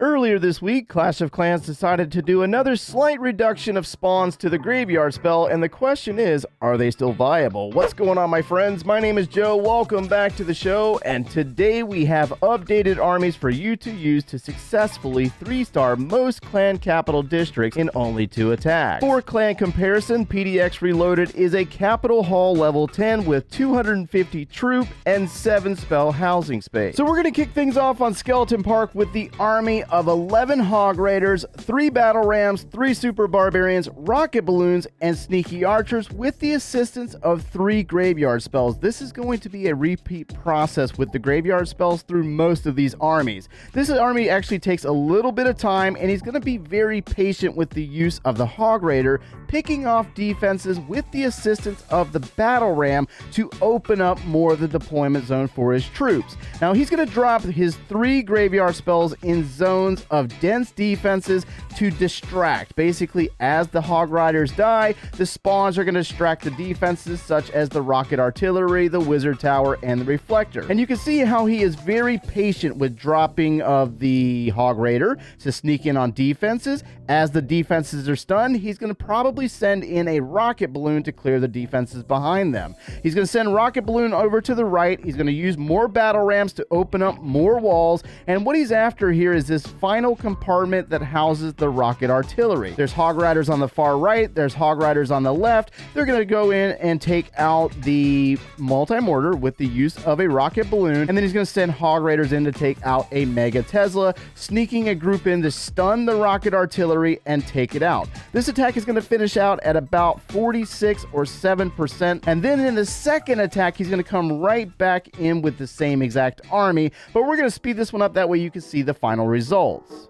Earlier this week, Clash of Clans decided to do another slight reduction of spawns to the graveyard spell, and the question is, are they still viable? What's going on, my friends? My name is Joe. Welcome back to the show, and today we have updated armies for you to use to successfully 3-star most clan capital districts in only 2 attacks. For clan comparison, PDX Reloaded is a Capital Hall level 10 with 250 troop and 7 spell housing space. So we're going to kick things off on Skeleton Park with the army of 11 Hog Raiders, 3 Battle Rams, 3 Super Barbarians, Rocket Balloons, and Sneaky Archers with the assistance of 3 Graveyard Spells. This is going to be a repeat process with the Graveyard Spells through most of these armies. This army actually takes a little bit of time, and he's going to be very patient with the use of the Hog Raider, picking off defenses with the assistance of the Battle Ram to open up more of the deployment zone for his troops. Now he's going to drop his 3 Graveyard Spells in zones of dense defenses to distract. Basically, as the Hog Riders die, the spawns are going to distract the defenses such as the Rocket Artillery, the Wizard Tower, and the Reflector. And you can see how he is very patient with dropping of the Hog Raider to sneak in on defenses. As the defenses are stunned, he's going to probably send in a Rocket Balloon to clear the defenses behind them. He's going to send Rocket Balloon over to the right. He's going to use more Battle Rams to open up more walls. And what he's after here is this final compartment that houses the Rocket Artillery. There's Hog Riders on the far right. There's Hog Riders on the left. They're going to go in and take out the multi-mortar with the use of a Rocket Balloon. And then he's going to send Hog Raiders in to take out a Mega Tesla, sneaking a group in to stun the Rocket Artillery and take it out. This attack is going to finish out at about 46 or 7%. And then in the second attack, he's going to come right back in with the same exact army. But we're going to speed this one up. That way you can see the final results.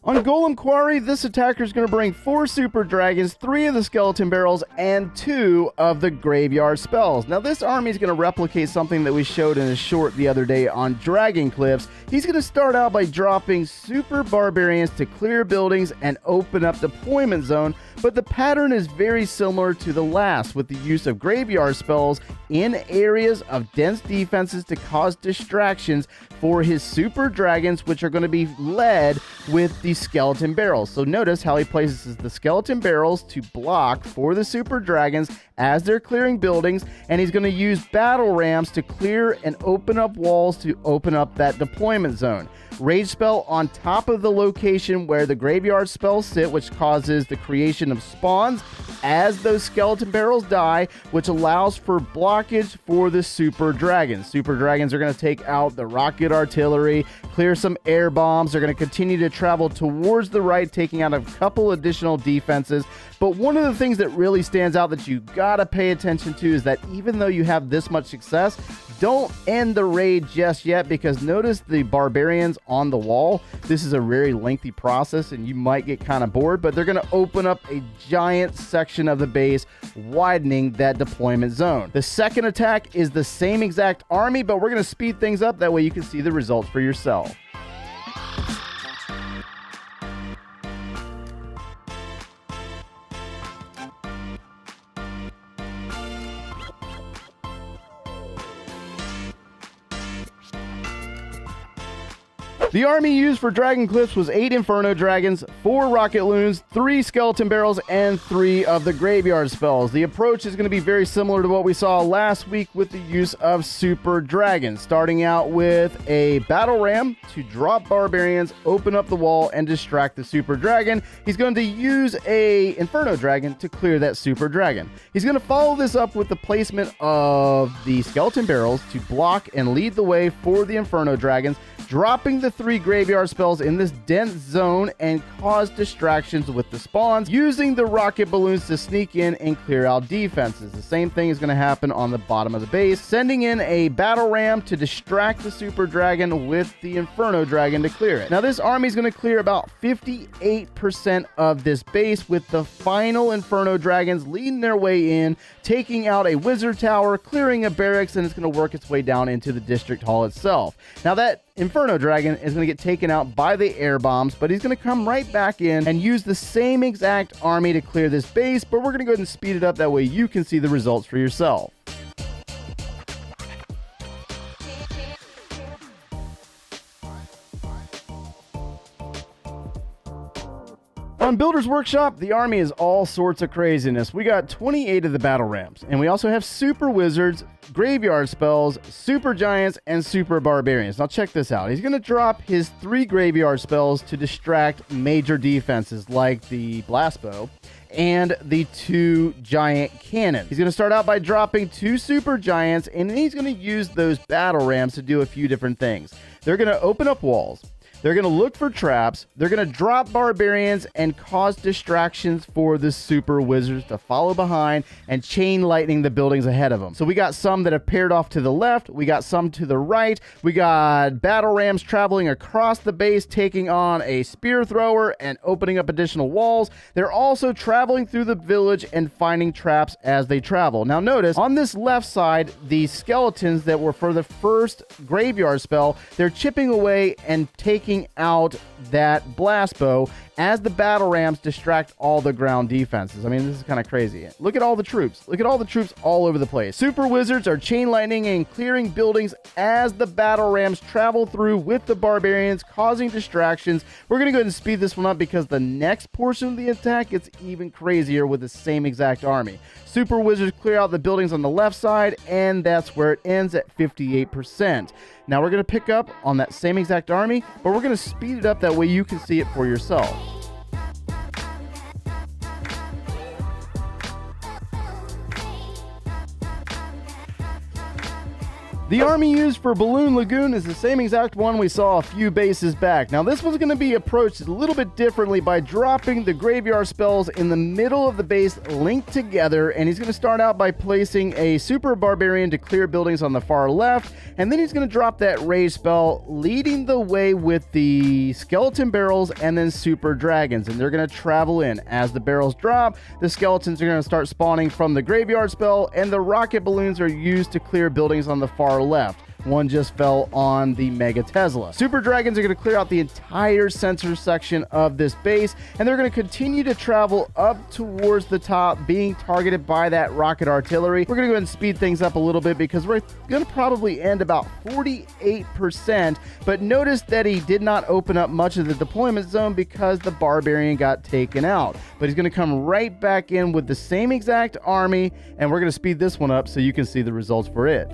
On Golem Quarry, this attacker is going to bring 4 Super Dragons, 3 of the Skeleton Barrels, and 2 of the Graveyard Spells. Now, this army is going to replicate something that we showed in a short the other day on Dragon Cliffs. He's going to start out by dropping Super Barbarians to clear buildings and open up deployment zone, but the pattern is very similar to the last, with the use of Graveyard Spells in areas of dense defenses to cause distractions for his Super Dragons, which are going to be led with the Skeleton Barrels. So notice how he places the Skeleton Barrels to block for the Super Dragons as they're clearing buildings, and he's going to use Battle Rams to clear and open up walls to open up that deployment zone. Rage Spell on top of the location where the Graveyard Spells sit, which causes the creation of spawns as those Skeleton Barrels die, which allows for blockage for the Super Dragons. Super Dragons are going to take out the Rocket Artillery, clear some air bombs. They're going to continue to travel towards the right, taking out a couple additional defenses. But one of the things that really stands out that you got to pay attention to is that even though you have this much success, don't end the raid just yet, because notice the Barbarians on the wall. This is a very lengthy process and you might get kind of bored, but they're going to open up a giant section of the base, widening that deployment zone. The second attack is the same exact army, but we're going to speed things up. That way you can see the results for yourself. The army used for Dragon Cliffs was 8 Inferno Dragons, 4 Rocket Loons, 3 Skeleton Barrels, and 3 of the Graveyard Spells. The approach is going to be very similar to what we saw last week with the use of Super Dragons, starting out with a Battle Ram to drop Barbarians, open up the wall, and distract the Super Dragon. He's going to use a Inferno Dragon to clear that Super Dragon. He's going to follow this up with the placement of the Skeleton Barrels to block and lead the way for the Inferno Dragons, dropping the 3 Graveyard Spells in this dense zone and cause distractions with the spawns, using the Rocket Balloons to sneak in and clear out defenses. The same thing is going to happen on the bottom of the base, sending in a Battle Ram to distract the Super Dragon with the Inferno Dragon to clear it. Now this army is going to clear about 58% of this base, with the final Inferno Dragons leading their way in, taking out a Wizard Tower, clearing a barracks, and it's going to work its way down into the District Hall itself. Now that Inferno Dragon is going to get taken out by the air bombs, but he's going to come right back in and use the same exact army to clear this base, but we're going to go ahead and speed it up. That way you can see the results for yourself. On Builder's Workshop, the army is all sorts of craziness. We got 28 of the battle rams, and we also have super wizards, graveyard spells, super giants, and super barbarians. Now check this out. He's going to drop his 3 graveyard spells to distract major defenses like the blast bow and the 2 giant cannons. He's going to start out by dropping 2 super giants, and then he's going to use those battle rams to do a few different things. They're going to open up walls. They're going to look for traps. They're going to drop barbarians and cause distractions for the super wizards to follow behind and chain lightning the buildings ahead of them. So we got some that have paired off to the left. We got some to the right. We got battle rams traveling across the base, taking on a spear thrower and opening up additional walls. They're also traveling through the village and finding traps as they travel. Now notice on this left side, the skeletons that were for the first graveyard spell, they're chipping away and taking out that blast bow as the battle rams distract all the ground defenses. I mean, this is kind of crazy. Look at all the troops. Look at all the troops all over the place. Super wizards are chain lightning and clearing buildings as the battle rams travel through with the barbarians, causing distractions. We're going to go ahead and speed this one up because the next portion of the attack gets even crazier with the same exact army. Super wizards clear out the buildings on the left side, and that's where it ends at 58%. Now we're going to pick up on that same exact army, but we're going to speed it up that way you can see it for yourself. The army used for Balloon Lagoon is the same exact one we saw a few bases back. Now this one's going to be approached a little bit differently by dropping the graveyard spells in the middle of the base linked together, and he's going to start out by placing a super barbarian to clear buildings on the far left, and then he's going to drop that rage spell leading the way with the skeleton barrels and then super dragons, and they're going to travel in. As the barrels drop, the skeletons are going to start spawning from the graveyard spell, and the rocket balloons are used to clear buildings on the far left. One just fell on the Mega Tesla. Super Dragons are going to clear out the entire center section of this base, and they're going to continue to travel up towards the top, being targeted by that rocket artillery. We're going to go ahead and speed things up a little bit because we're going to probably end about 48%, but notice that he did not open up much of the deployment zone because the Barbarian got taken out. But he's going to come right back in with the same exact army, and we're going to speed this one up so you can see the results for it.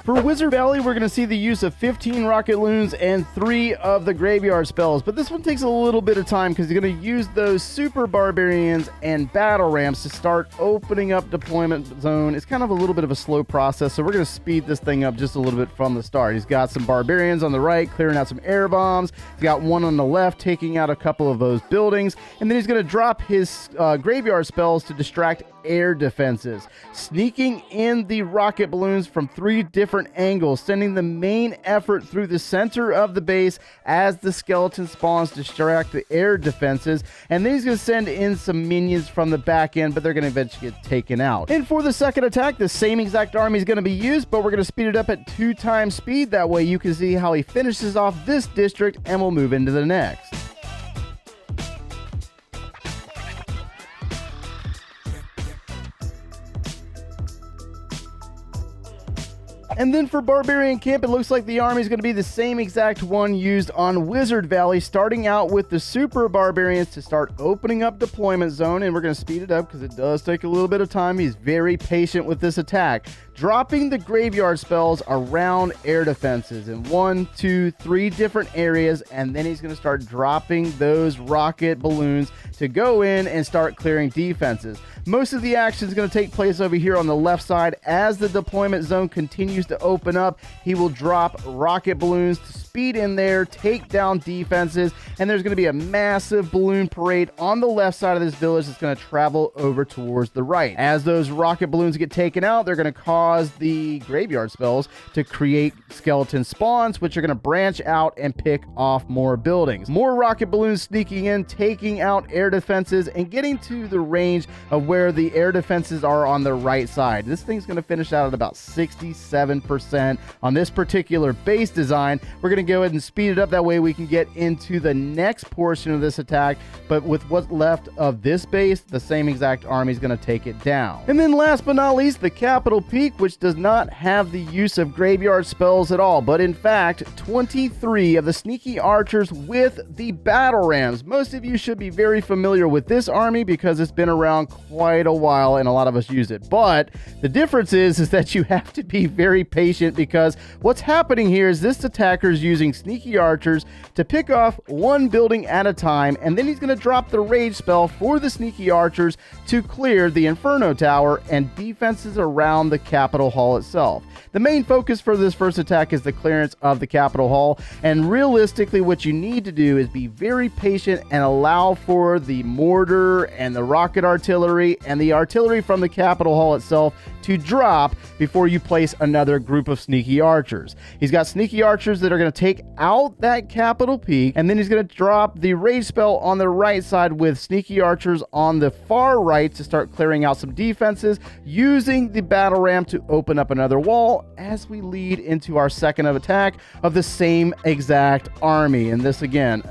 For Wizard Valley, we're going to see the use of 15 rocket loons and 3 of the graveyard spells, but this one takes a little bit of time because you're going to use those super barbarians and battle rams to start opening up deployment zone. It's kind of a little bit of a slow process, so we're going to speed this thing up just a little bit from the start. He's got some barbarians on the right, clearing out some air bombs. He's got one on the left, taking out a couple of those buildings, and then he's going to drop his graveyard spells to distract air defenses, sneaking in the rocket balloons from 3 different angles, sending the main effort through the center of the base as the skeleton spawns distract the air defenses, and then he's going to send in some minions from the back end, but they're going to eventually get taken out. And for the second attack, the same exact army is going to be used, but we're going to speed it up at 2 times speed. That way you can see how he finishes off this district, and we'll move into the next. And then for Barbarian Camp, it looks like the army is going to be the same exact one used on Wizard Valley, starting out with the Super Barbarians to start opening up deployment zone, and we're going to speed it up because it does take a little bit of time. He's very patient with this attack, dropping the graveyard spells around air defenses in 1, 2, 3 different areas, and then he's going to start dropping those rocket balloons to go in and start clearing defenses. Most of the action is going to take place over here on the left side. As the deployment zone continues to open up, he will drop rocket balloons to speed in there, take down defenses, and there's going to be a massive balloon parade on the left side of this village that's going to travel over towards the right. As those rocket balloons get taken out, they're going to cause the graveyard spells to create skeleton spawns, which are going to branch out and pick off more buildings. More rocket balloons sneaking in, taking out air defenses, and getting to the range of where the air defenses are on the right side. This thing's going to finish out at about 67% on this particular base design. We're going to go ahead and speed it up. That way we can get into the next portion of this attack, but with what's left of this base, the same exact army is going to take it down. And then last but not least, the capital peak, which does not have the use of graveyard spells at all, but in fact 23 of the sneaky archers with the battle rams. Most of you should be very familiar with this army because it's been around quite a while and a lot of us use it. But the difference is that you have to be very patient, because what's happening here is this attacker is using sneaky archers to pick off one building at a time, and then he's going to drop the rage spell for the sneaky archers to clear the Inferno tower and defenses around the Capitol Hall itself. The main focus for this first attack is the clearance of the Capitol Hall, and realistically what you need to do is be very patient and allow for the mortar and the rocket artillery and the artillery from the Capitol Hall itself to drop before you place another group of sneaky archers. He's got sneaky archers that are going to take out that Capitol Peak, and then he's going to drop the rage spell on the right side with sneaky archers on the far right to start clearing out some defenses, using the battle ram to open up another wall as we lead into our second attack of the same exact army. And this again,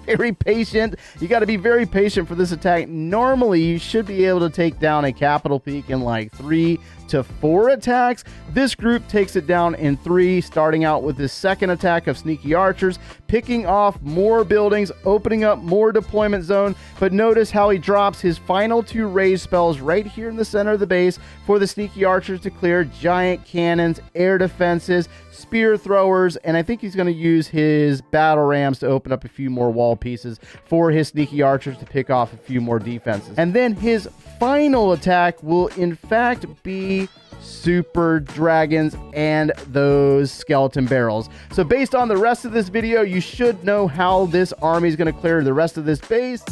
very patient. You got to be very patient for this attack. Normally you should be able to take down a Capitol Peak in like 3 to 4 attacks. This group takes it down in 3, starting out with this second attack of sneaky archers, picking off more buildings, opening up more deployment zone. But notice how he drops his final 2 rage spells right here in the center of the base for the sneaky archers to clear giant cannons, air defenses, spear throwers, and I think he's going to use his battle rams to open up a few more wall pieces for his sneaky archers to pick off a few more defenses. And then his final attack will in fact be super dragons and those skeleton barrels. So based on the rest of this video, you should know how this army is going to clear the rest of this base.